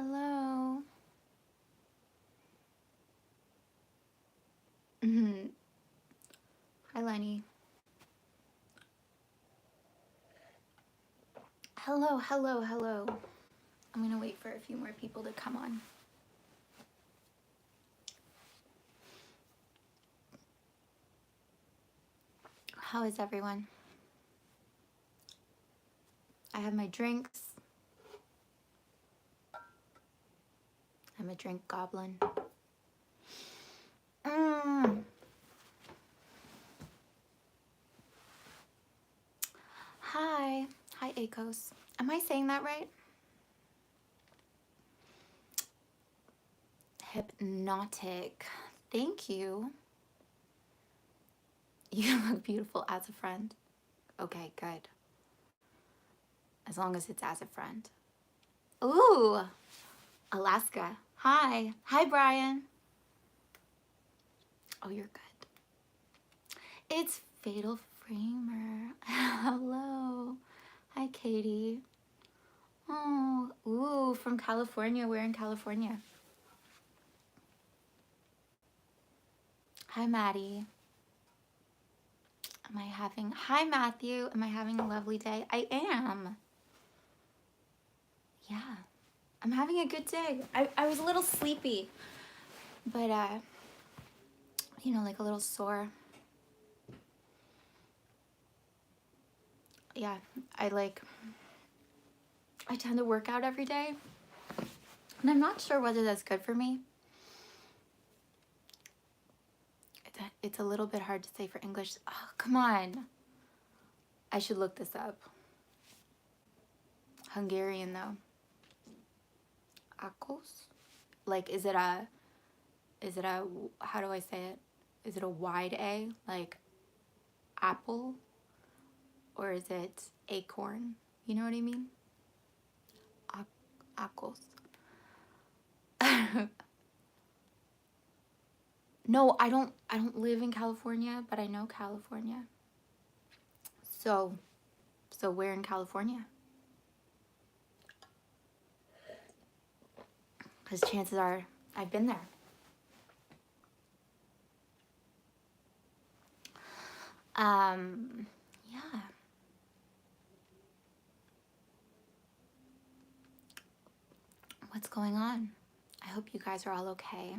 Hello. Hi, Lenny. Hello, hello, hello. I'm gonna wait for a few more people to come on. How is everyone? I have my drinks. I'm a drink goblin. Hi. Hi, Akos. Am I saying that right? Hypnotic. Thank you. You look beautiful as a friend. Okay, good. As long as it's as a friend. Ooh, Alaska. Hi. Hi, Brian. Oh, you're good. It's Fatal Framer. Hello. Hi, Katie. Oh, ooh, from California. We're in California. Hi, Maddie. Hi, Matthew. Am I having a lovely day? I am. Yeah, I'm having a good day. I was a little sleepy, but, like a little sore. Yeah, I tend to work out every day, and I'm not sure whether that's good for me. It's a little bit hard to say for English. Oh, come on. I should look this up. Hungarian, though. Akos? Like, is it a, how do I say it? Is it a wide A, like apple? Or is it acorn? You know what I mean? Akos. No, I don't live in California, but I know California. So we're in California. Because chances are I've been there. Yeah. What's going on? I hope you guys are all okay.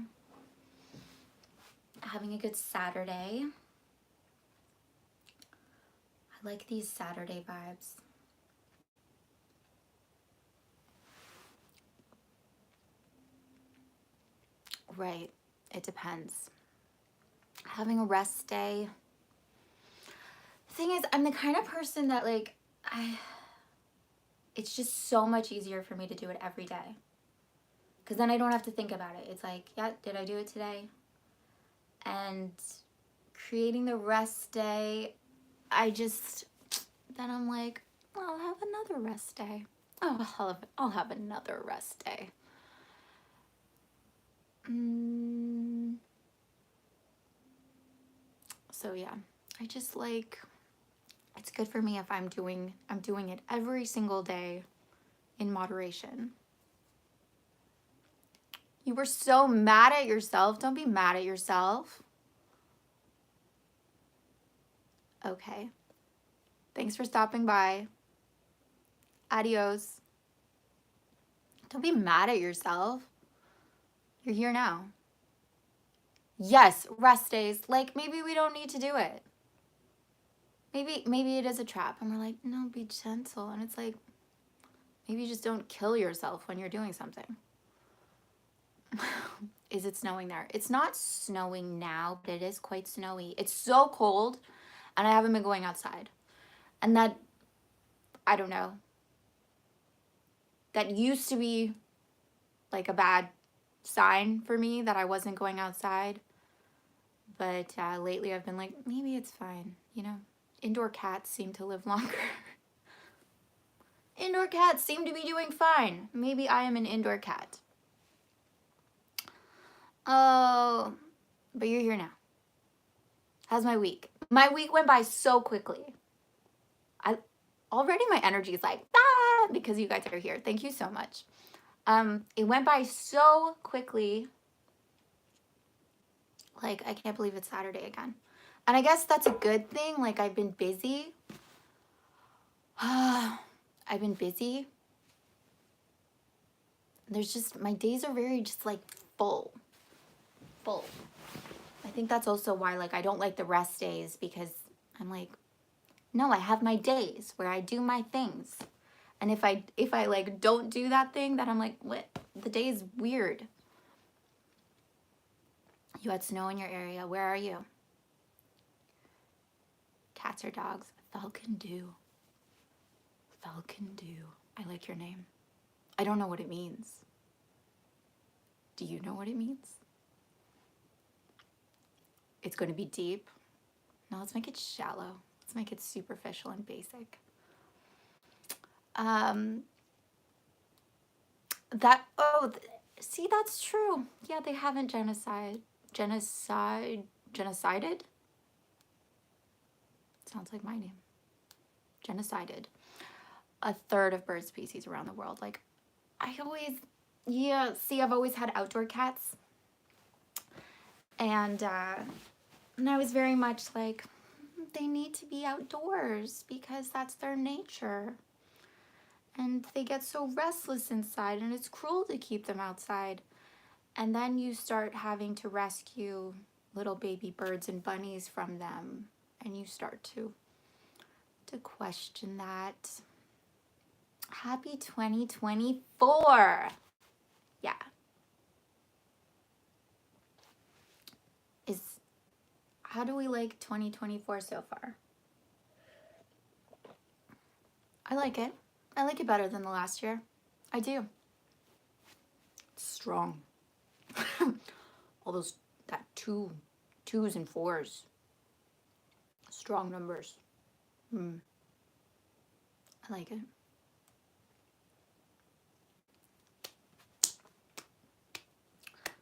Having a good Saturday. I like these Saturday vibes. Right. It depends. Having a rest day. The thing is, I'm the kind of person that it's just so much easier for me to do it every day. Because then I don't have to think about it. It's like, yeah, did I do it today? And creating the rest day, then I'm like, I'll have another rest day. Oh, I'll have another rest day. So yeah, I just it's good for me if I'm doing it every single day in moderation. You were so mad at yourself. Don't be mad at yourself. Okay. Thanks for stopping by. Adios. Don't be mad at yourself. You're here now. Yes, rest days. Like, maybe we don't need to do it. Maybe it is a trap. And we're like, no, be gentle. And it's like, maybe you just don't kill yourself when you're doing something. Is it snowing there? It's not snowing now, but it is quite snowy. It's so cold, and I haven't been going outside. And that, I don't know, that used to be like a bad sign for me that I wasn't going outside. But lately I've been like, maybe it's fine, you know? Indoor cats seem to live longer. Indoor cats seem to be doing fine. Maybe I am an indoor cat. Oh, but you're here now. How's my week? My week went by so quickly. Already my energy is like, because you guys are here. Thank you so much. It went by so quickly. Like, I can't believe it's Saturday again. And I guess that's a good thing. Like, I've been busy. I've been busy. There's just, my days are very just like full. I think that's also why, like, I don't like the rest days, because I'm like, no, I have my days where I do my things. And if I like don't do that thing, then I'm like, what? The day is weird. You had snow in your area. Where are you? Cats or dogs? Falcon Dew. Falcon Dew. I like your name. I don't know what it means. Do you know what it means? It's going to be deep. No, let's make it shallow. Let's make it superficial and basic. See, that's true. Yeah, they haven't genocided. Sounds like my name. Genocided a third of bird species around the world. Like, I've always had outdoor cats. And I was very much like, they need to be outdoors because that's their nature. And they get so restless inside, and it's cruel to keep them outside. And then you start having to rescue little baby birds and bunnies from them, and you start to question that. Happy 2024. Yeah. How do we like 2024 so far? I like it. I like it better than the last year. I do. It's strong. All those, that twos and fours. Strong numbers. I like it.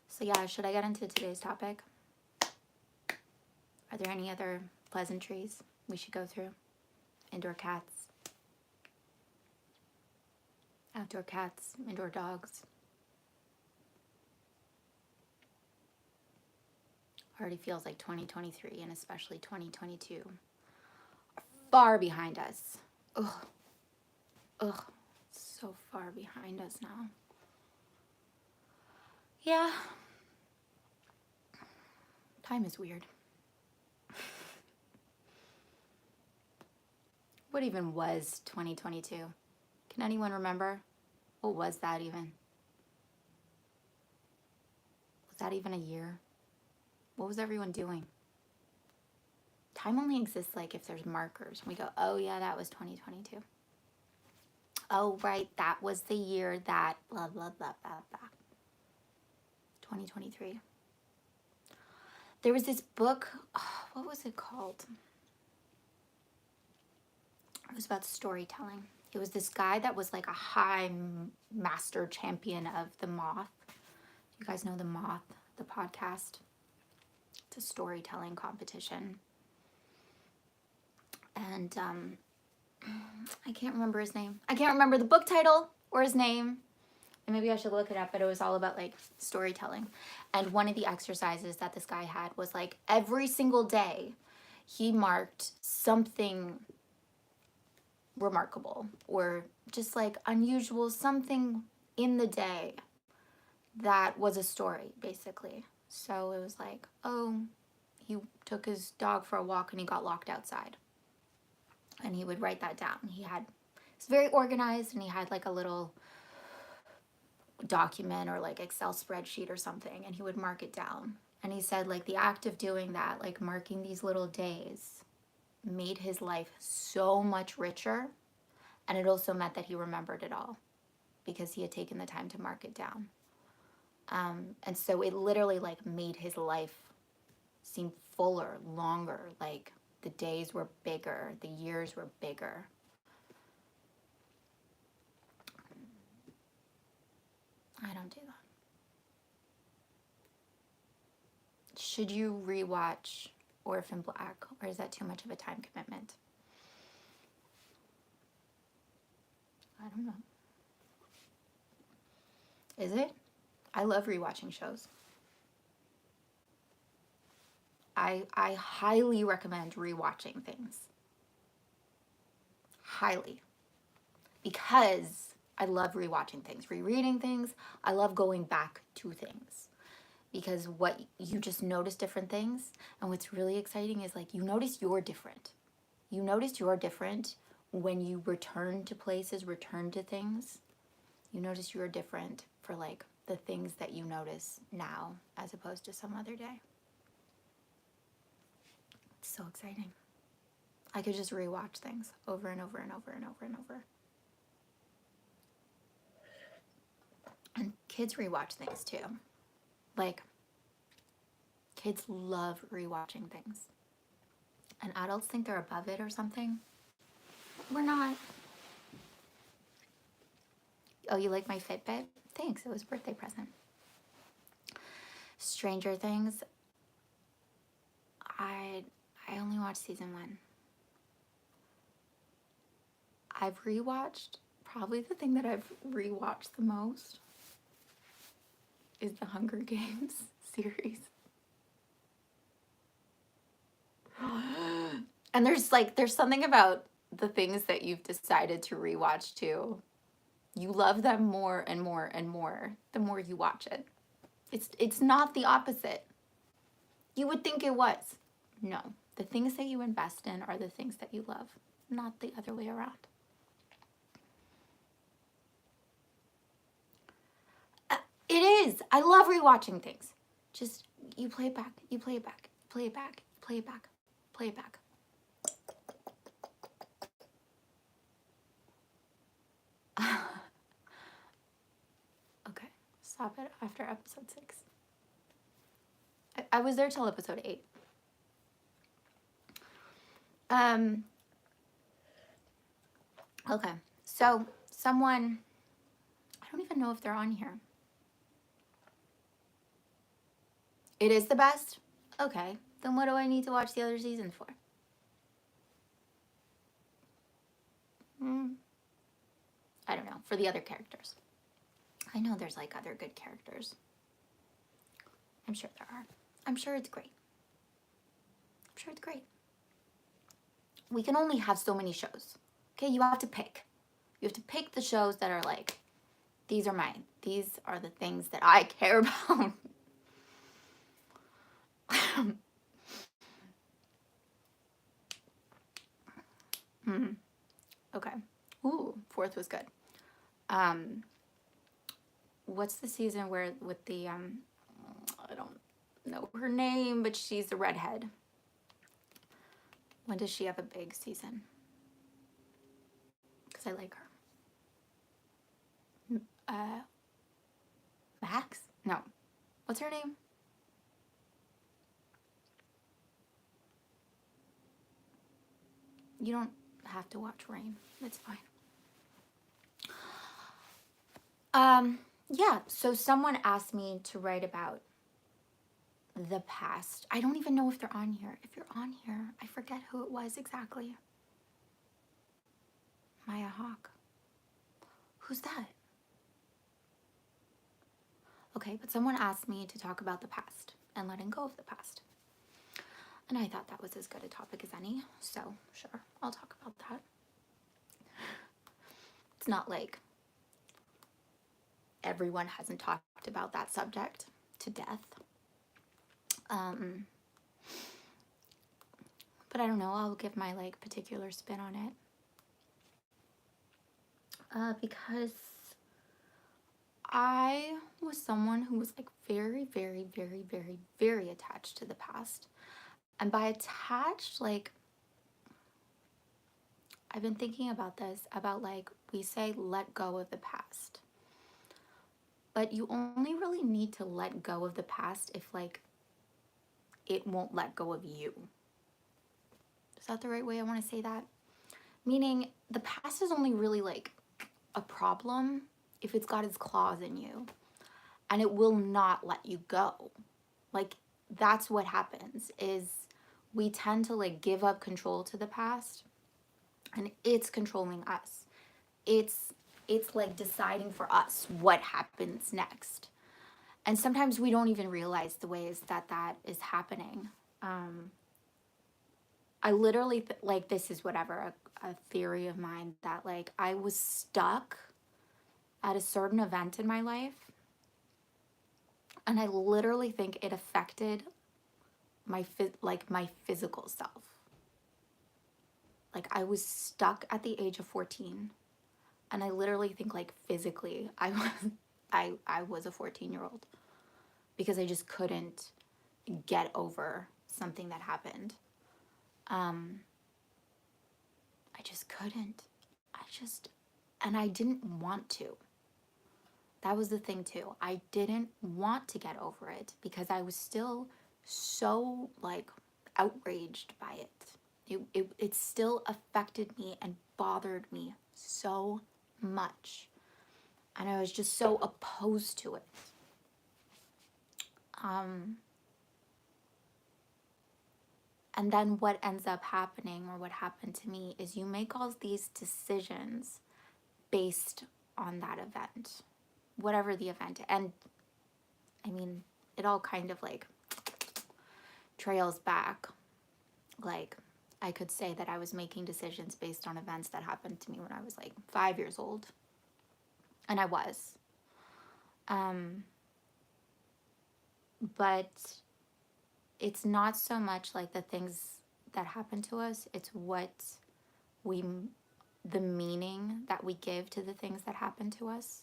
So yeah, should I get into today's topic? Are there any other pleasantries we should go through? Indoor cats. Outdoor cats, indoor dogs. Already feels like 2023 and especially 2022 are far behind us. Ugh, so far behind us now. Yeah. Time is weird. What even was 2022? Can anyone remember? What was that even? Was that even a year? What was everyone doing? Time only exists like if there's markers. We go, oh yeah, that was 2022. Oh right, that was the year that blah, blah, blah, blah, blah. 2023. There was this book, what was it called? It was about storytelling. It was this guy that was like a high master champion of The Moth. You guys know The Moth, the podcast? It's a storytelling competition. And I can't remember his name. I can't remember the book title or his name. And maybe I should look it up, but it was all about like storytelling. And one of the exercises that this guy had was like every single day he marked something remarkable or just like unusual, something in the day that was a story, basically. So it was like, oh, he took his dog for a walk and he got locked outside. And he would write that down. It's very organized, and he had like a little document or like Excel spreadsheet or something, and he would mark it down. And he said like the act of doing that, like marking these little days, made his life so much richer. And it also meant that he remembered it all because he had taken the time to mark it down. And so it literally like made his life seem fuller, longer. Like the days were bigger, the years were bigger. I don't do that. Should you rewatch Orphan Black, or is that too much of a time commitment? I don't know. Is it? I love rewatching shows. I highly recommend rewatching things. Highly. Because I love rewatching things, rereading things. I love going back to things. Because what you just notice different things. And what's really exciting is like you notice you're different. You notice you're different when you return to places, return to things. You notice you're different for like the things that you notice now as opposed to some other day. It's so exciting. I could just rewatch things over and over and over and over and over. And kids rewatch things too. Like, kids love rewatching things. And adults think they're above it or something. We're not. Oh, you like my Fitbit? Thanks, it was a birthday present. Stranger Things. I only watched season 1. I've rewatched, probably the thing that I've rewatched the most is the Hunger Games series. And there's something about the things that you've decided to rewatch too. You love them more and more and more the more you watch it. It's not the opposite. You would think it was. No. The things that you invest in are the things that you love, not the other way around. It is. I love rewatching things. Just, you play it back, you play it back, play it back, play it back, play it back. Okay, stop it after episode 6. I was there till episode 8. Okay, so someone, I don't even know if they're on here. It is the best? Okay, then what do I need to watch the other seasons for? I don't know, for the other characters. I know there's like other good characters. I'm sure there are. I'm sure it's great. I'm sure it's great. We can only have so many shows. Okay, you have to pick. You have to pick the shows that are like, these are mine. These are the things that I care about. Okay. Ooh, 4th was good. What's the season where with the I don't know her name, but she's the redhead. When does she have a big season? Because I like her. Max? No. What's her name? You don't have to watch Rain. It's fine. Yeah, so someone asked me to write about the past. I don't even know if they're on here. If you're on here, I forget who it was exactly. Maya Hawk. Who's that? Okay, but someone asked me to talk about the past and letting go of the past. And I thought that was as good a topic as any, so sure, I'll talk about that. It's not like everyone hasn't talked about that subject to death. But I don't know, I'll give my like particular spin on it. Because I was someone who was like very, very, very, very, very attached to the past. And by attached, like, I've been thinking about this, about like, we say let go of the past. But you only really need to let go of the past if like, it won't let go of you. Is that the right way I want to say that? Meaning, the past is only really like a problem if it's got its claws in you. And it will not let you go. Like, that's what happens, is we tend to like give up control to the past. And it's controlling us. It's it's like deciding for us what happens next. And sometimes we don't even realize the ways that that is happening. Um, I literally, like, this is whatever, a theory of mine that, like, I was stuck at a certain event in my life. And I literally think it affected my, my physical self. Like, I was stuck at the age of 14. And I literally think, like, physically, I was a 14-year-old because I just couldn't get over something that happened. I just couldn't. And I didn't want to. That was the thing too. I didn't want to get over it because I was still so, like, outraged by it. It still affected me and bothered me so much. And I was just so opposed to it. And then what ends up happening, or what happened to me, is you make all these decisions based on that event, whatever the event. And I mean, it all kind of like trails back. Like, I could say that I was making decisions based on events that happened to me when I was like 5 years old. And I was. But it's not so much like the things that happen to us, it's the meaning that we give to the things that happen to us.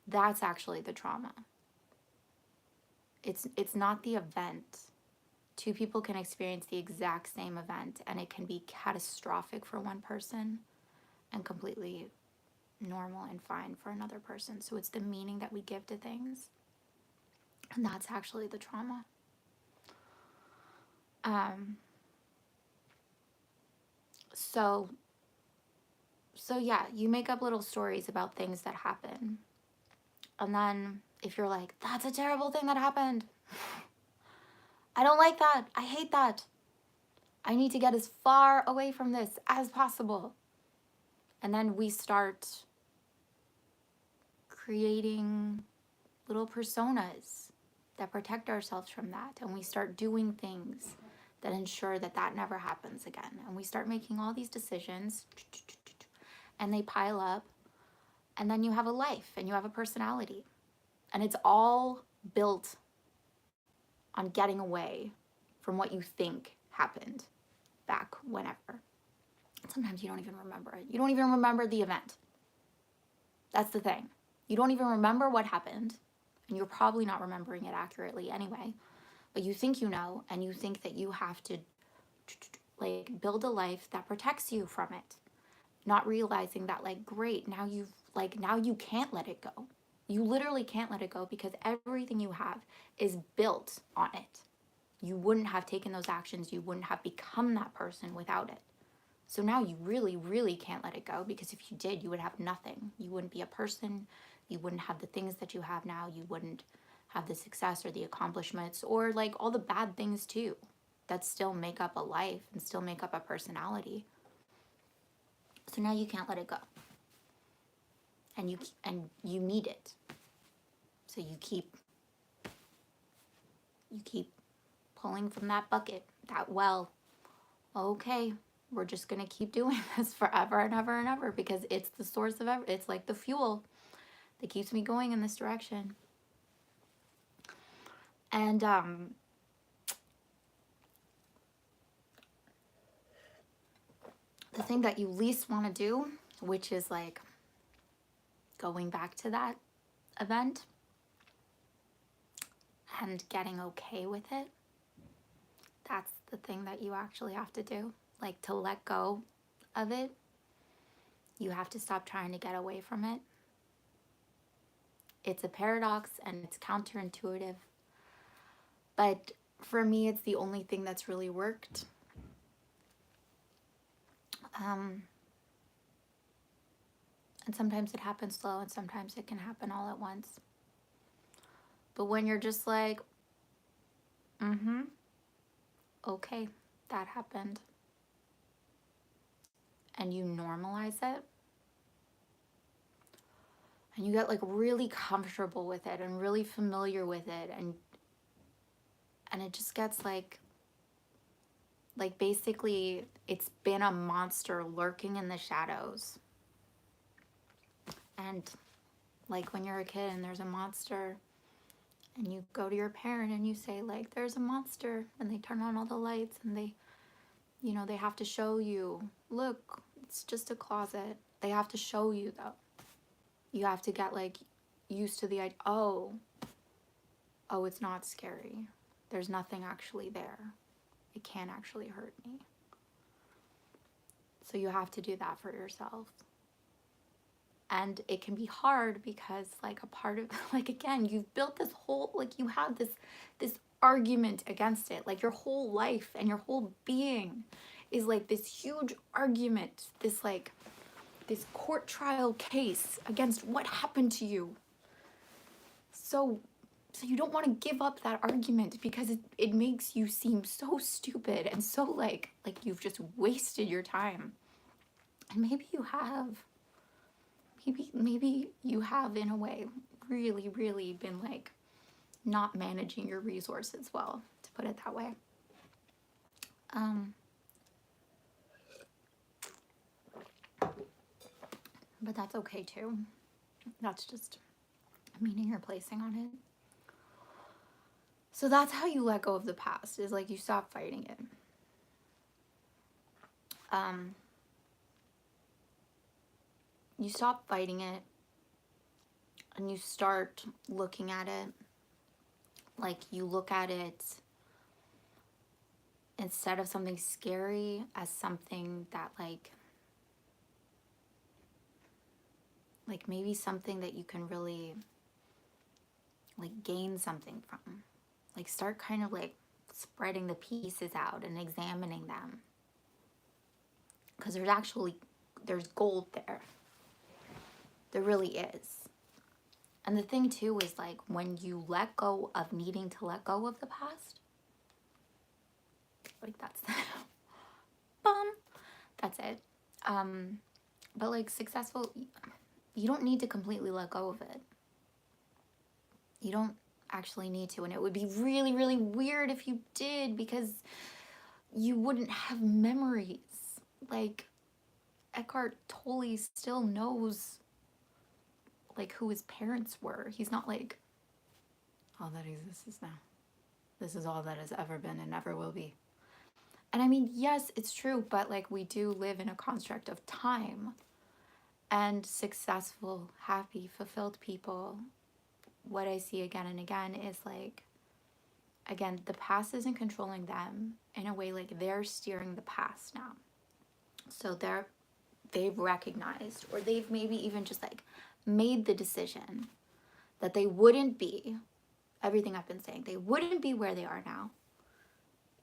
That's actually the trauma. It's not the event. Two people can experience the exact same event and it can be catastrophic for one person and completely normal and fine for another person. So it's the meaning that we give to things. And that's actually the trauma. So yeah, you make up little stories about things that happen. And then if you're like, that's a terrible thing that happened. I don't like that. I hate that. I need to get as far away from this as possible. And then we start creating little personas that protect ourselves from that. And we start doing things that ensure that that never happens again. And we start making all these decisions and they pile up. And then you have a life and you have a personality. And it's all built on getting away from what you think happened back whenever. Sometimes you don't even remember it. You don't even remember the event. That's the thing. You don't even remember what happened, and you're probably not remembering it accurately anyway, but you think you know, and you think that you have to, like, build a life that protects you from it, not realizing that, like, great, now you can't let it go. You literally can't let it go because everything you have is built on it. You wouldn't have taken those actions. You wouldn't have become that person without it. So now you really, really can't let it go because if you did, you would have nothing. You wouldn't be a person. You wouldn't have the things that you have now. You wouldn't have the success or the accomplishments or, like, all the bad things too that still make up a life and still make up a personality. So now you can't let it go. And you need it. So you keep pulling from that bucket, that well. Okay, we're just going to keep doing this forever and ever and ever because it's the source of it's like the fuel that keeps me going in this direction. And the thing that you least want to do, which is like going back to that event and getting okay with it, that's the thing that you actually have to do. Like, to let go of it, you have to stop trying to get away from it. It's a paradox and it's counterintuitive. But for me, it's the only thing that's really worked. And sometimes it happens slow and sometimes it can happen all at once. But when you're just like, okay, that happened, and you normalize it, And you get like really comfortable with it and really familiar with it, and it just gets like basically it's been a monster lurking in the shadows. And like when you're a kid and there's a monster and you go to your parent and you say like there's a monster, and they turn on all the lights and they, you know, they have to show you, look, it's just a closet. They have to show you though. You have to get like used to the idea, oh, it's not scary. There's nothing actually there. It can't actually hurt me. So you have to do that for yourself. And it can be hard because like a part of, like, again, you've built this whole, like, you have this argument against it. Like your whole life and your whole being is like this huge argument, this court trial case against what happened to you. So you don't want to give up that argument because it makes you seem so stupid and so like you've just wasted your time. And maybe you have. Maybe you have, in a way, really, really been like not managing your resources well, to put it that way. But that's okay too. That's just a meaning you're placing on it. So that's how you let go of the past, is like you stop fighting it. You stop fighting it and you start looking at it like you look at it instead of something scary as something that like maybe something that you can really like gain something from. Like start kind of like spreading the pieces out and examining them. Because there's gold there. There really is. And the thing too is like when you let go of needing to let go of the past, like that's that's it. But like successful, you don't need to completely let go of it. You don't actually need to, and it would be really, really weird if you did, because you wouldn't have memories. Like Eckhart Tolle still knows like who his parents were. He's not like, all that exists now. This is all that has ever been and never will be. And I mean, yes, it's true, but like we do live in a construct of time, and successful, happy, fulfilled people, what I see again and again is like, again, the past isn't controlling them in a way, like they're steering the past now. So they've recognized, or they've maybe even just like made the decision that they wouldn't be everything I've been saying. They wouldn't be where they are now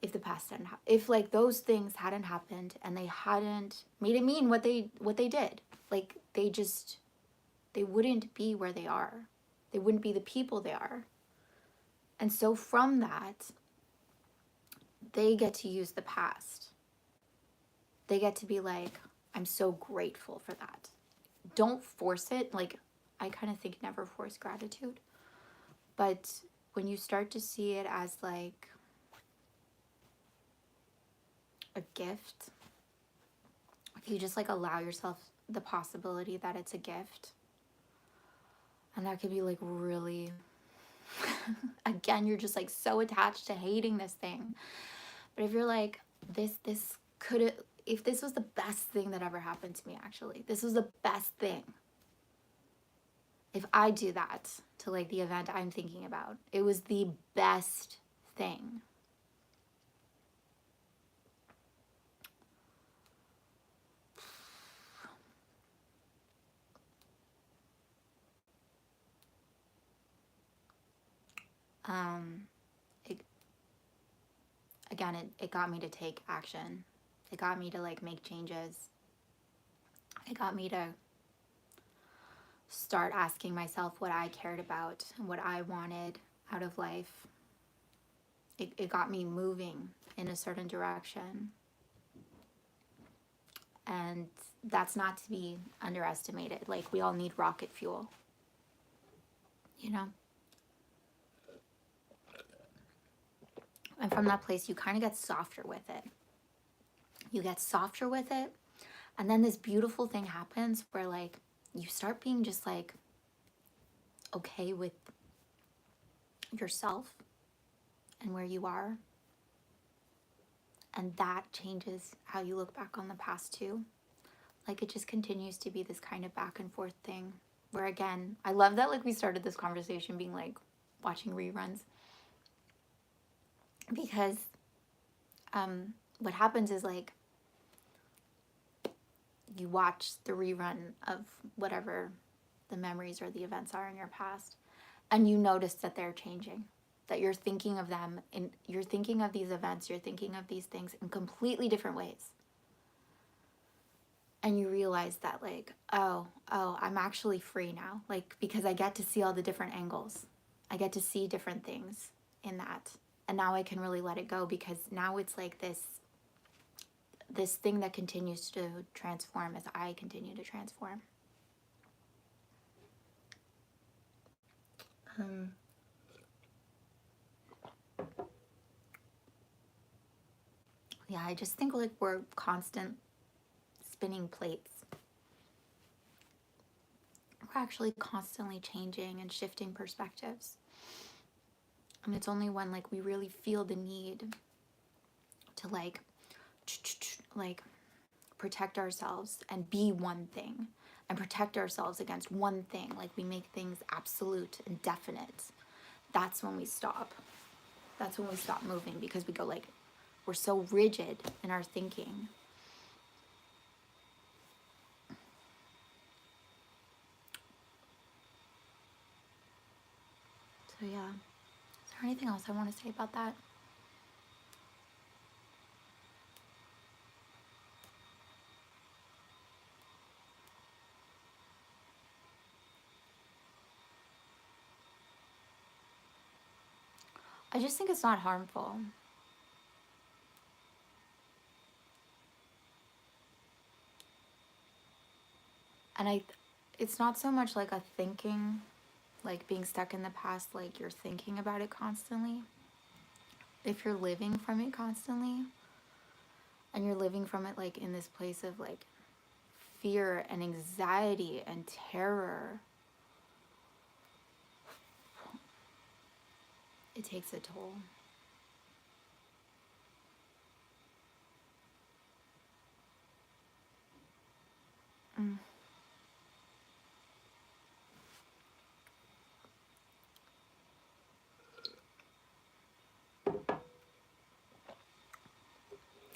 if the past didn't happen. If like those things hadn't happened and they hadn't made it mean what they did. Like they wouldn't be where they are. They wouldn't be the people they are. And so from that, they get to use the past. They get to be like, I'm so grateful for that. Don't force it. Like, I kind of think never force gratitude. But when you start to see it as like a gift, if you just like allow yourself the possibility that it's a gift, and that could be like really, again, you're just like so attached to hating this thing. But if you're like, this could, if this was the best thing that ever happened to me, actually, this was the best thing. If I do that to like the event I'm thinking about, it was the best thing. It got me to take action. It got me to like make changes. It got me to start asking myself what I cared about and what I wanted out of life. It got me moving in a certain direction. And that's not to be underestimated. Like, we all need rocket fuel. you know? And from that place, you kind of get softer with it. You get softer with it. And then this beautiful thing happens where like you start being just like okay with yourself and where you are. And that changes how you look back on the past too. Like it just continues to be this kind of back and forth thing where again, I love that like we started this conversation being like watching reruns because what happens is like you watch the rerun of whatever the memories or the events are in your past and you notice that they're changing, that you're thinking of them and you're thinking of these events, you're thinking of these things in completely different ways. And you realize that like, oh, I'm actually free now. Like, because I get to see all the different angles. I get to see different things in that. And now I can really let it go because now it's like this thing that continues to transform as I continue to transform. Yeah, I just think like we're constant spinning plates. We're actually constantly changing and shifting perspectives. And it's only when like we really feel the need to like protect ourselves and be one thing and protect ourselves against one thing, like we make things absolute and definite, that's when we stop. That's when we stop moving because we go like, we're so rigid in our thinking. So yeah, is there anything else I want to say about that? I just think it's not harmful. And it's not so much like a thinking, like being stuck in the past, like you're thinking about it constantly. If you're living from it constantly and you're living from it like in this place of like fear and anxiety and terror, it takes a toll. Mm.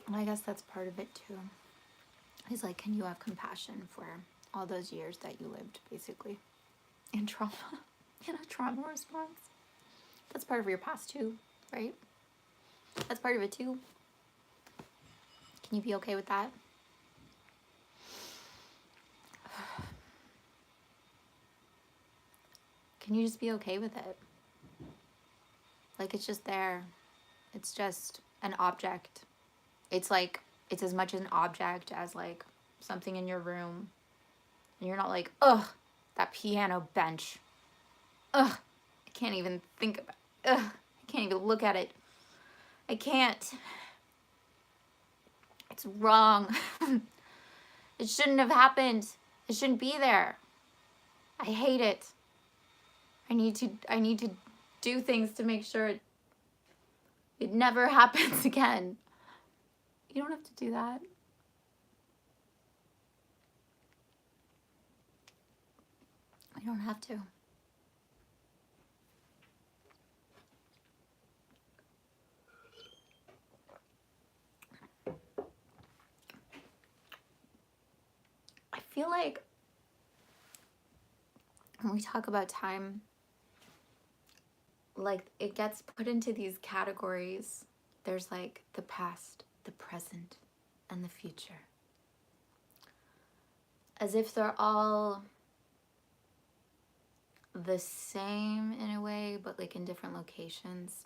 And I guess that's part of it too. Is like, can you have compassion for all those years that you lived basically in trauma, in a trauma response? That's part of your past too, right? That's part of it too. Can you be okay with that? Can you just be okay with it? Like it's just there. It's just an object. It's like, it's as much an object as like something in your room. And you're not like, ugh, that piano bench. Ugh, I can't even think about it. Ugh, I can't even look at it. I can't. It's wrong. It shouldn't have happened. It shouldn't be there. I hate it. I need to do things to make sure it never happens again. You don't have to do that. You don't have to. I feel like when we talk about time, like it gets put into these categories. There's like the past, the present, and the future. As if they're all the same in a way, but like in different locations.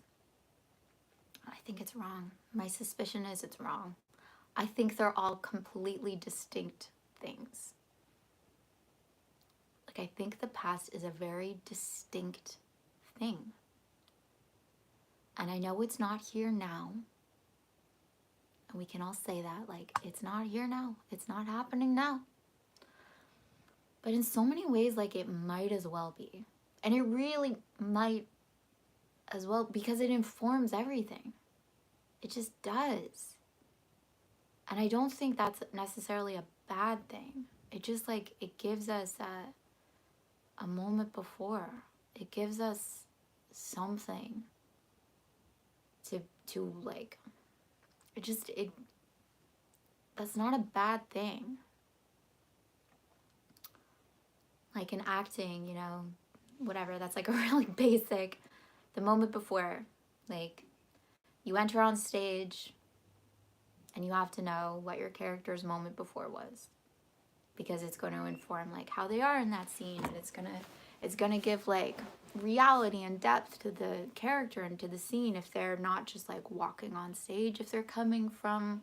I think it's wrong. My suspicion is it's wrong. I think they're all completely distinct things. Like, I think the past is a very distinct thing. And I know it's not here now. And we can all say that, like, it's not here now. It's not happening now. But in so many ways, like, it might as well be. And it really might as well, because it informs everything. It just does. And I don't think that's necessarily a bad thing. It just, like, it gives us a moment before. It gives us something to like, it that's not a bad thing. Like in acting, you know, whatever, that's like a really basic, the moment before, like, you enter on stage and you have to know what your character's moment before was, because it's going to inform like how they are in that scene, and it's gonna give like reality and depth to the character and to the scene if they're not just like walking on stage, if they're coming from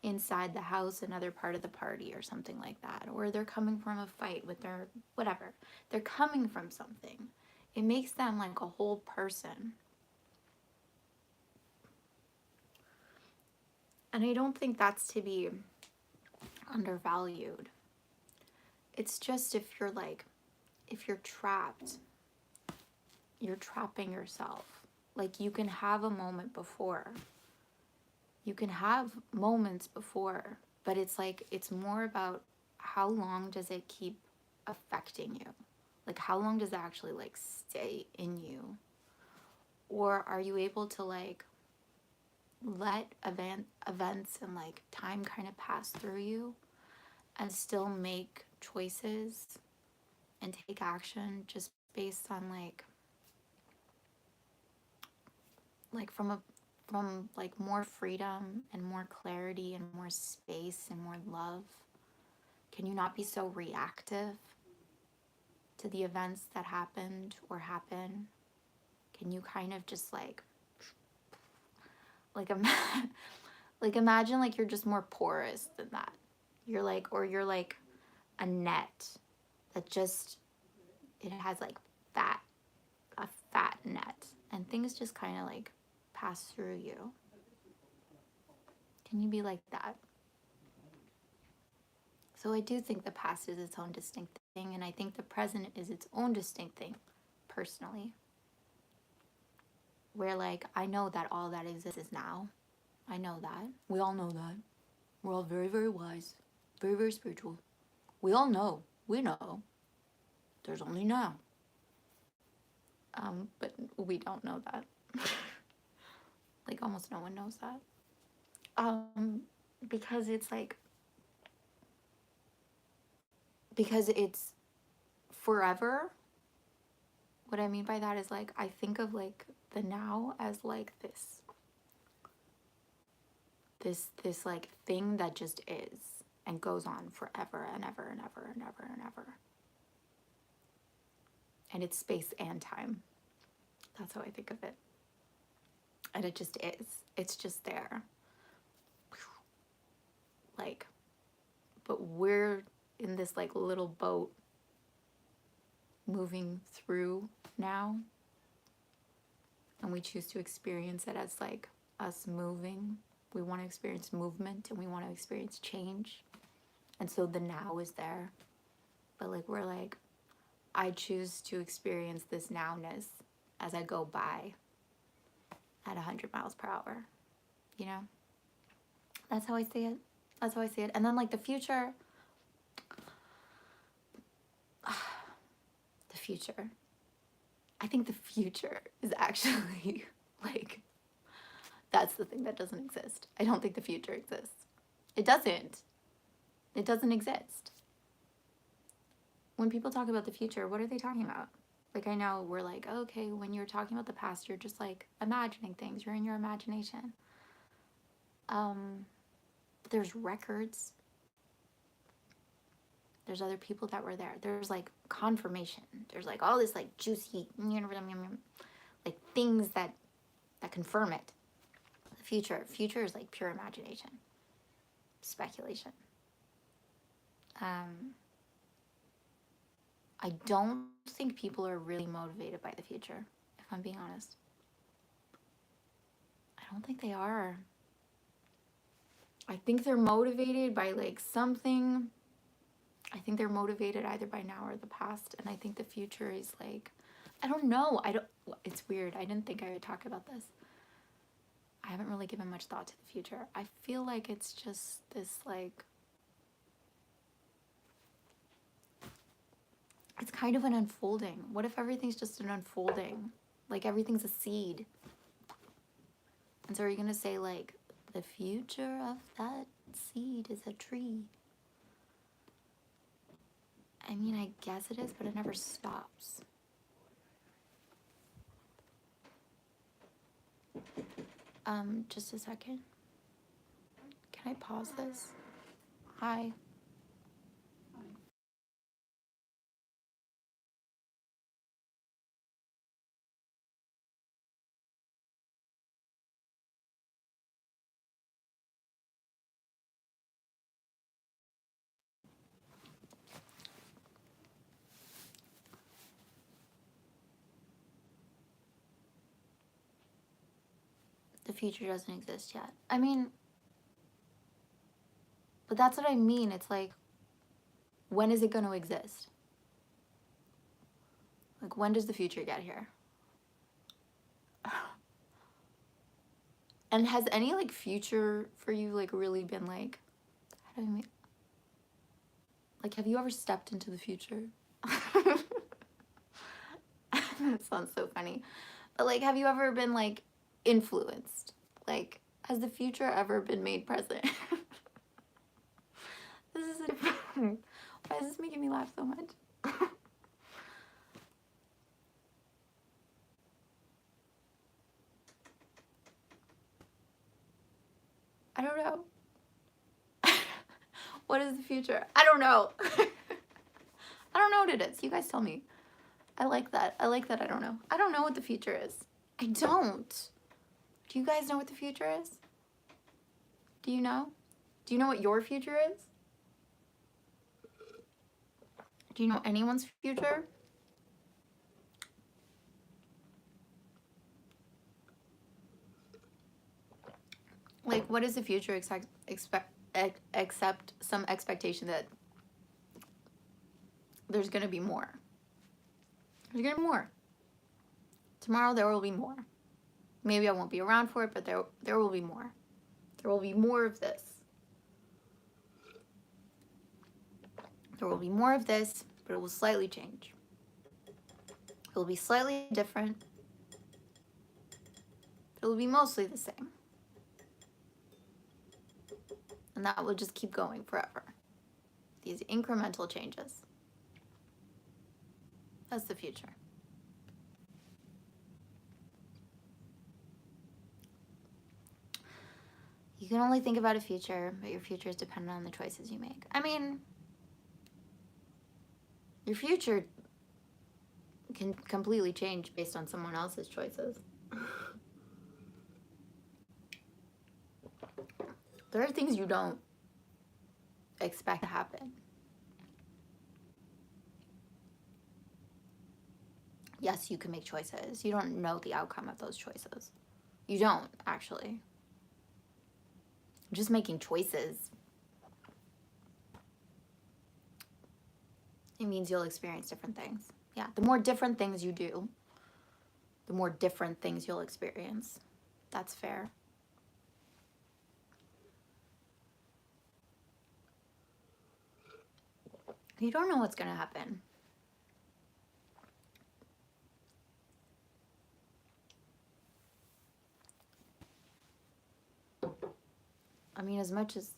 inside the house, another part of the party or something like that, or they're coming from a fight with their whatever, they're coming from something. It makes them like a whole person. And I don't think that's to be undervalued. It's just if you're trapped, you're trapping yourself. Like, you can have a moment before. You can have moments before, but it's like, it's more about how long does it keep affecting you? Like, how long does it actually like stay in you? Or are you able to like let events and like time kind of pass through you and still make choices and take action just based on from like more freedom and more clarity and more space and more love? Can you not be so reactive to the events that happened or happen? Can you kind of just like like imagine like you're just more porous than that. You're like, or you're like a net that just, it has like a fat net, and things just kind of like pass through you. Can you be like that? So I do think the past is its own distinct thing, and I think the present is its own distinct thing, personally. Where like, I know that all that exists is now. I know that. We all know that. We're all very, very wise, very, very spiritual. We all know. We know. There's only now. But we don't know that. Like, almost no one knows that. Because it's like, because it's forever. What I mean by that is like, I think of like the now as like this like thing that just is and goes on forever and ever and ever and ever and ever. And it's space and time. That's how I think of it. And it just is. It's just there. Like, but we're in this like little boat moving through now. And we choose to experience it as like us moving. We want to experience movement and we want to experience change. And so the now is there. But like, we're like, I choose to experience this nowness as I go by at 100 miles per hour. You know? That's how I see it. That's how I see it. And then like the future. The future. I think the future is actually like, that's the thing that doesn't exist. I don't think the future exists. It doesn't. It doesn't exist. When people talk about the future, what are they talking about? Like, I know we're like, okay, when you're talking about the past, you're just like imagining things. You're in your imagination. But there's records. There's other people that were there. There's like confirmation. There's like all this like juicy, like things that confirm it. The future is like pure imagination, speculation. I don't think people are really motivated by the future, if I'm being honest. I don't think they are. I think they're motivated by like something. I think they're motivated either by now or the past. And I think the future is like, I don't know. It's weird. I didn't think I would talk about this. I haven't really given much thought to the future. I feel like it's just this like, it's kind of an unfolding. What if everything's just an unfolding? Like everything's a seed. And so are you going to say like, the future of that seed is a tree? I mean, I guess it is, but it never stops. Just a second. Can I pause this? Hi. The future doesn't exist yet. I mean, but that's what I mean. It's like, when is it going to exist? Like, when does the future get here? And has any like future for you like really been like, how do I mean? Like, have you ever stepped into the future? That sounds so funny. But like, have you ever been like influenced? Like, has the future ever been made present? This is why is this making me laugh so much? I don't know. What is the future? I don't know. I don't know what it is. You guys tell me. I like that. I like that I don't know. I don't know what the future is. I don't. Do you guys know what the future is? Do you know? Do you know what your future is? Do you know anyone's future? Like, what is the future except some expectation that there's going to be more? There's going to be more. Tomorrow there will be more. Maybe I won't be around for it, but there will be more. There will be more of this. There will be more of this, but it will slightly change. It will be slightly different. It will be mostly the same. And that will just keep going forever. These incremental changes. That's the future. You can only think about a future, but your future is dependent on the choices you make. I mean, your future can completely change based on someone else's choices. There are things you don't expect to happen. Yes, you can make choices. You don't know the outcome of those choices. You don't, actually. Just making choices, it means you'll experience different things. Yeah, the more different things you do, the more different things you'll experience. That's fair. You don't know what's going to happen. I mean, as much as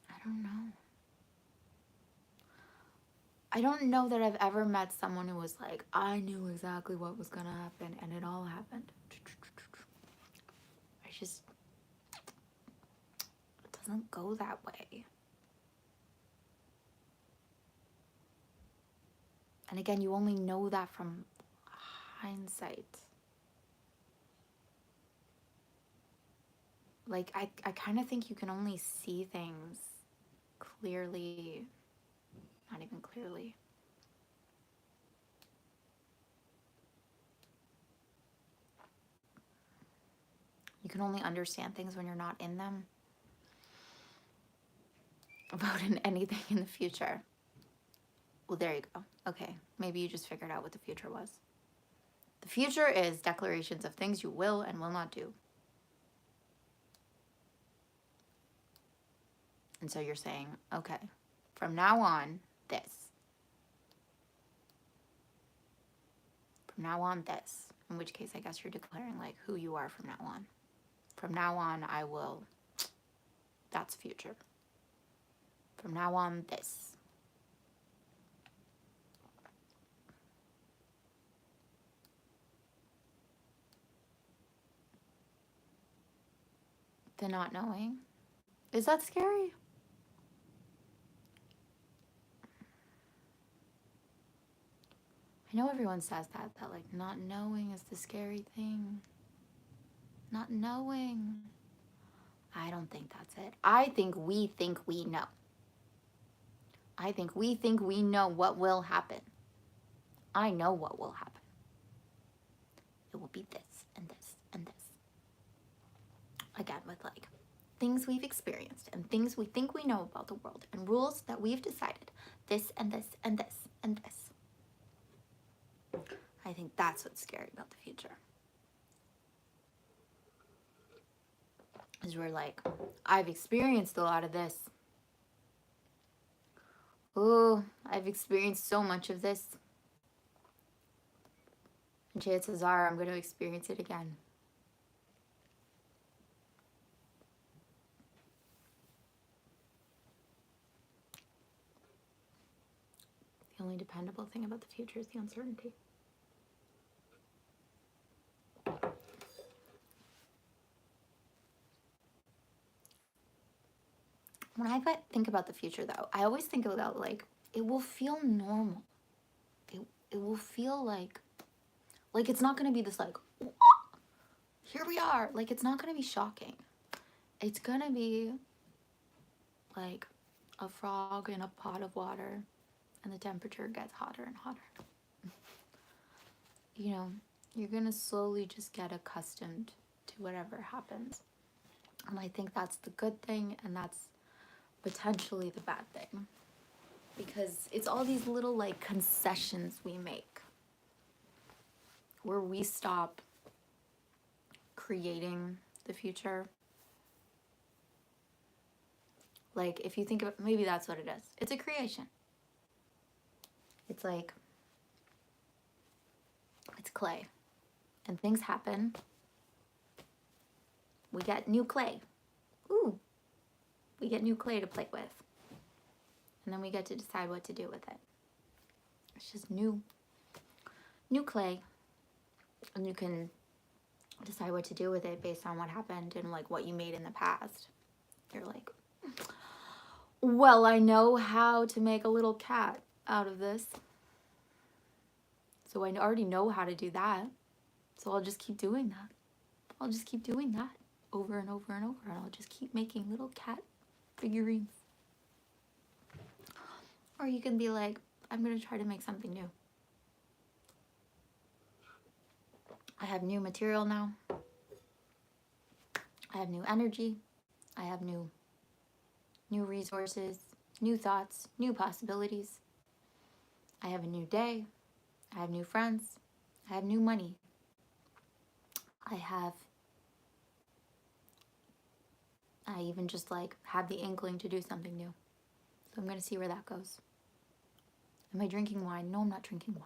I don't know. I don't know that I've ever met someone who was like, I knew exactly what was going to happen and it all happened. It doesn't go that way. And again, you only know that from hindsight. Like, I kind of think you can only see things clearly, not even clearly. You can only understand things when you're not in them. About anything in the future. Well, there you go. Okay, maybe you just figured out what the future was. The future is declarations of things you will and will not do. And so you're saying, okay, from now on, this. From now on, this. In which case, I guess you're declaring like who you are from now on. From now on, I will. That's future. From now on, this. The not knowing. Is that scary? I know everyone says that like not knowing is the scary thing. Not knowing. I don't think that's it. I think we know. I think we know what will happen. I know what will happen. It will be this and this and this. Again, with like things we've experienced and things we think we know about the world and rules that we've decided. This and this and this and this. I think that's what's scary about the future. Is we're like, I've experienced a lot of this. Oh, I've experienced so much of this. And chances are I'm going to experience it again. The only dependable thing about the future is the uncertainty. When I think about the future, though, I always think about like, it will feel normal. It will feel like it's not going to be this like, here we are. Like, it's not going to be shocking. It's going to be like a frog in a pot of water and the temperature gets hotter and hotter. You know, you're going to slowly just get accustomed to whatever happens. And I think that's the good thing, and that's potentially the bad thing. Because it's all these little like concessions we make where we stop creating the future. Like, if you think of it, maybe that's what it is. It's a creation. It's like, it's clay. And things happen. We get new clay. Ooh. We get new clay to play with. And then we get to decide what to do with it. It's just new clay. And you can decide what to do with it based on what happened and like what you made in the past. You're like, well, I know how to make a little cat out of this. So I already know how to do that. So I'll just keep doing that. I'll just keep doing that over and over and over. And I'll just keep making little cat figurines. Or you can be like, I'm going to try to make something new. I have new material now. I have new energy. I have new resources, new thoughts, new possibilities. I have a new day. I have new friends. I have new money. I even just like have the inkling to do something new. So I'm going to see where that goes. Am I drinking wine? No, I'm not drinking wine.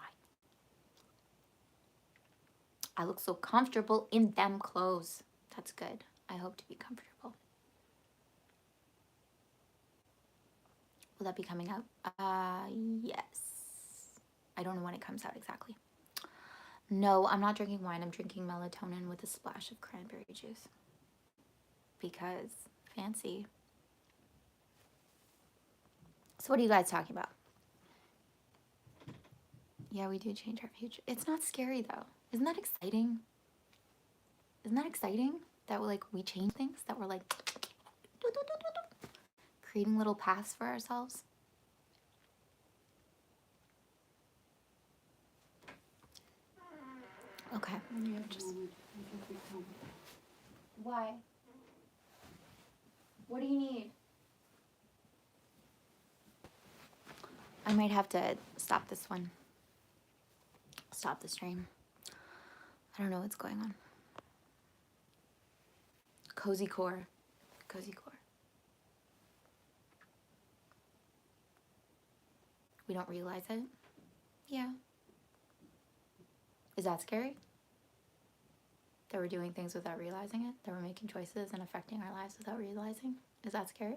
I look so comfortable in them clothes. That's good. I hope to be comfortable. Will that be coming out? Yes. I don't know when it comes out exactly. No, I'm not drinking wine. I'm drinking melatonin with a splash of cranberry juice. Because fancy. So what are you guys talking about? Yeah, we do change our future. It's not scary though. Isn't that exciting? Isn't that exciting that we change things? That we're like creating little paths for ourselves. Okay. Why? What do you need? I might have to stop this one. Stop the stream. I don't know what's going on. Cozy core. Cozy core. We don't realize it? Yeah. Is that scary? That we're doing things without realizing it? That we're making choices and affecting our lives without realizing? Is that scary?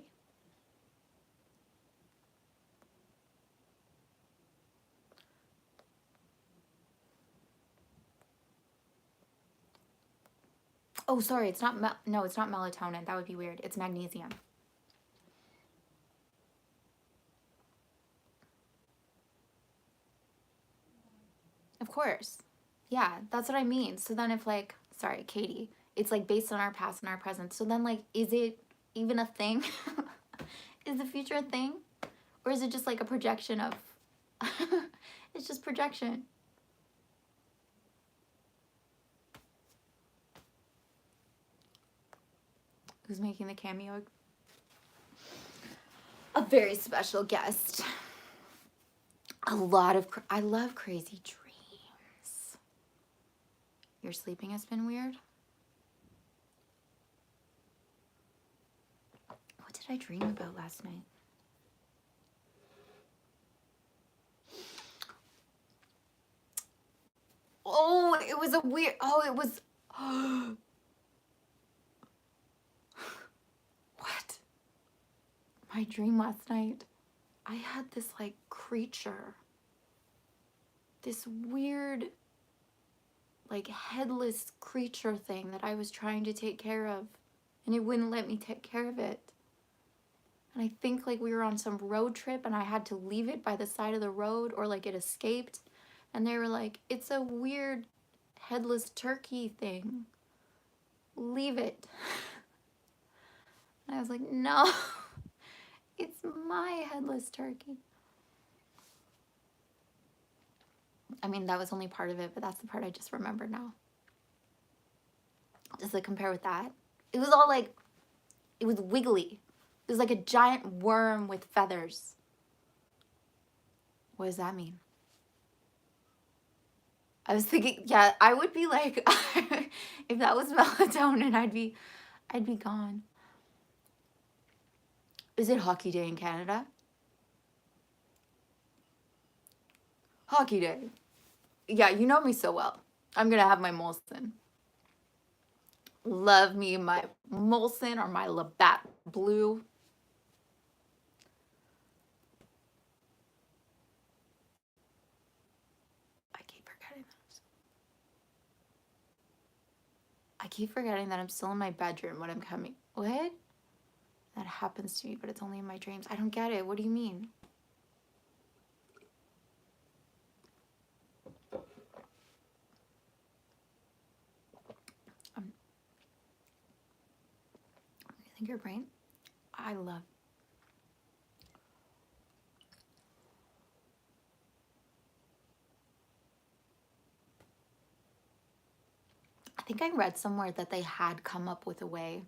Oh, sorry, it's not, no, it's not melatonin. That would be weird. It's magnesium. Of course. Yeah, that's what I mean. So then if like, sorry, Katie, it's like based on our past and our present. So then like, is it even a thing? Is the future a thing? Or is it just like a projection of, it's just projection. Who's making the cameo? A very special guest. A lot of, I love crazy dreams. Your sleeping has been weird? What did I dream about last night? Oh, it was a weird, oh, it was, what? My dream last night, I had this like creature, this weird, like headless creature thing that I was trying to take care of, and it wouldn't let me take care of it. And I think like we were on some road trip and I had to leave it by the side of the road, or like it escaped. And they were like, it's a weird headless turkey thing. Leave it. And I was like, no, it's my headless turkey. I mean, that was only part of it, but that's the part I just remembered now. Does it compare with that? It was all like, it was wiggly. It was like a giant worm with feathers. What does that mean? I was thinking, yeah, I would be like, if that was melatonin, I'd be gone. Is it hockey day in Canada? Hockey day. Yeah, you know me so well. I'm gonna have my Molson. Love me my Molson or my Labatt Blue. I keep forgetting that I'm still in my bedroom when I'm coming. What? That happens to me, but it's only in my dreams. I don't get it. What do you mean? You think your brain? I love. I think I read somewhere that they had come up with a way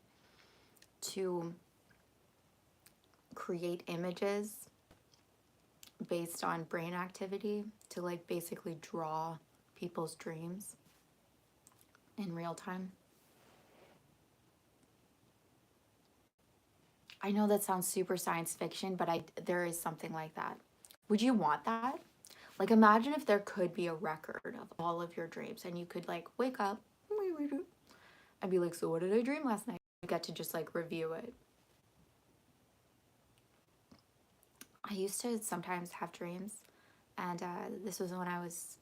to create images based on brain activity to like basically draw people's dreams in real time. I know that sounds super science fiction, but there is something like that. Would you want that? Like imagine if there could be a record of all of your dreams and you could like wake up and be like, so what did I dream last night? You get to just like review it. I used to sometimes have dreams, and this was when I was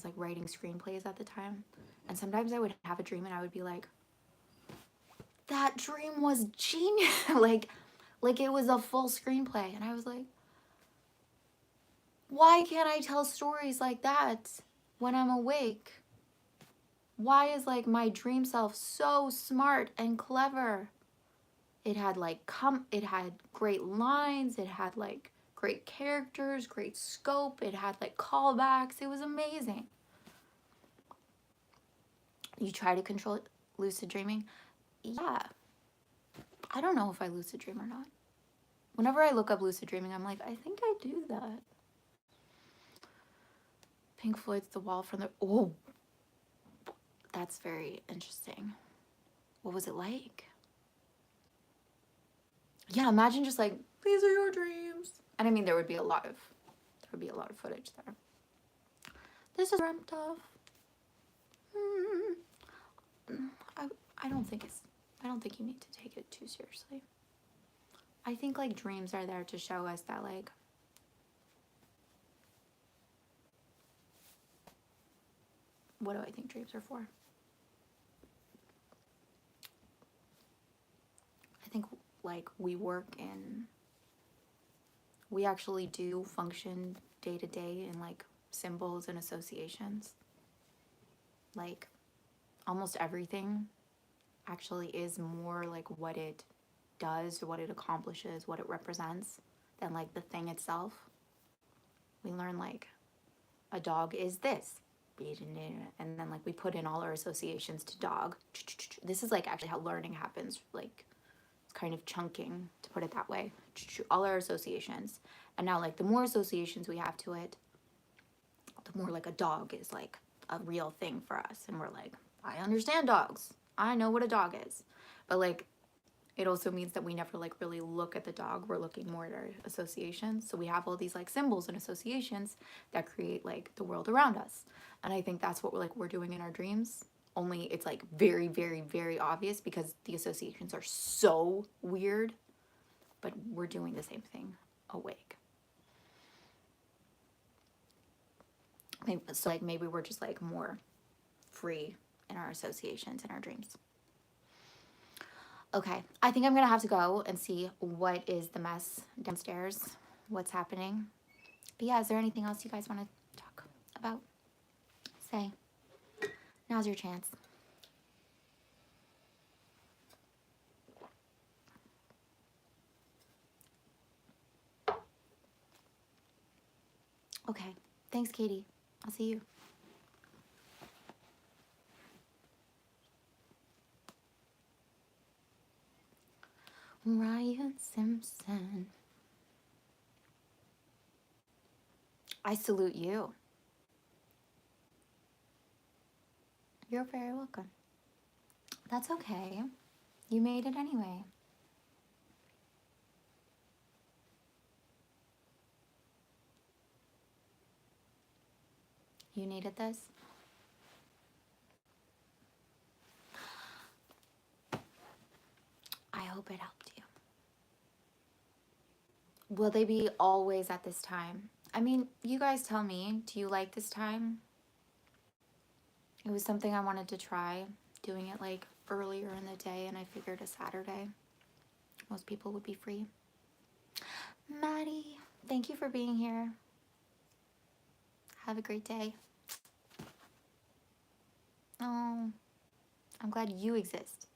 like writing screenplays at the time, and sometimes I would have a dream and I would be like, that dream was genius. like it was a full screenplay, and I was like, why can't I tell stories like that when I'm awake? Why is like my dream self so smart and clever? It had like it had great lines, it had like great characters, great scope, it had like callbacks. It was amazing. You try to control lucid dreaming? Yeah. I don't know if I lucid dream or not. Whenever I look up lucid dreaming, I'm like, I think I do that. Pink Floyd's The Wall from the... Oh, that's very interesting. What was it like? Yeah, imagine just like, these are your dreams. And I mean, there would be a lot of footage there. This is dreamt of. I don't think you need to take it too seriously. I think like dreams are there to show us that like what do I think dreams are for? I think like we actually do function day to day in like symbols and associations. Like almost everything actually is more like what it does, what it accomplishes, what it represents than like the thing itself. We learn like a dog is this, and then like we put in all our associations to dog. This is like actually how learning happens, like it's kind of chunking, to put it that way. All our associations, and now like the more associations we have to it, the more like a dog is like a real thing for us, and we're like, I understand dogs, I know what a dog is. But like it also means that we never like really look at the dog, we're looking more at our associations. So we have all these like symbols and associations that create like the world around us. And I think that's what we're doing in our dreams, only it's like very, very, very obvious because the associations are so weird, but we're doing the same thing awake. So like maybe we're just like more free in our associations in our dreams. Okay, I think I'm gonna have to go and see what is the mess downstairs, what's happening. But yeah, is there anything else you guys want to talk about? Say, now's your chance. Okay, thanks, Katie. I'll see you. Ryan Simpson. I salute you. You're very welcome. That's okay. You made it anyway. You needed this? I hope it helped you. Will they be always at this time? I mean, you guys tell me, do you like this time? It was something I wanted to try, doing it like earlier in the day, and I figured a Saturday, most people would be free. Maddie, thank you for being here. Have a great day. Oh, I'm glad you exist.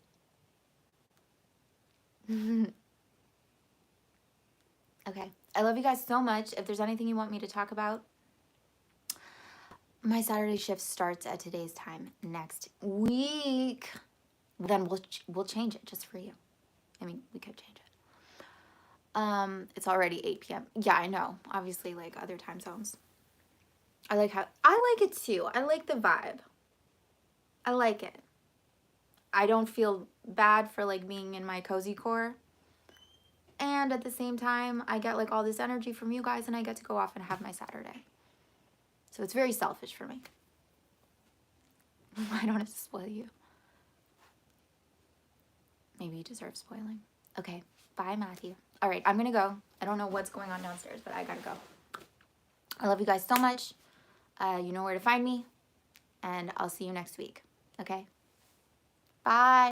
Okay, I love you guys so much. If there's anything you want me to talk about, my Saturday shift starts at today's time next week. Then we'll change it just for you. I mean, we could change it. It's already 8 p.m. Yeah, I know. Obviously, like other time zones. I like it too. I like the vibe. I like it. I don't feel bad for like being in my cozy core. And at the same time, I get like all this energy from you guys and I get to go off and have my Saturday. So it's very selfish for me. I don't have to spoil you. Maybe you deserve spoiling. Okay, bye, Matthew. All right, I'm gonna go. I don't know what's going on downstairs, but I gotta go. I love you guys so much. You know where to find me, and I'll see you next week. Okay? Bye.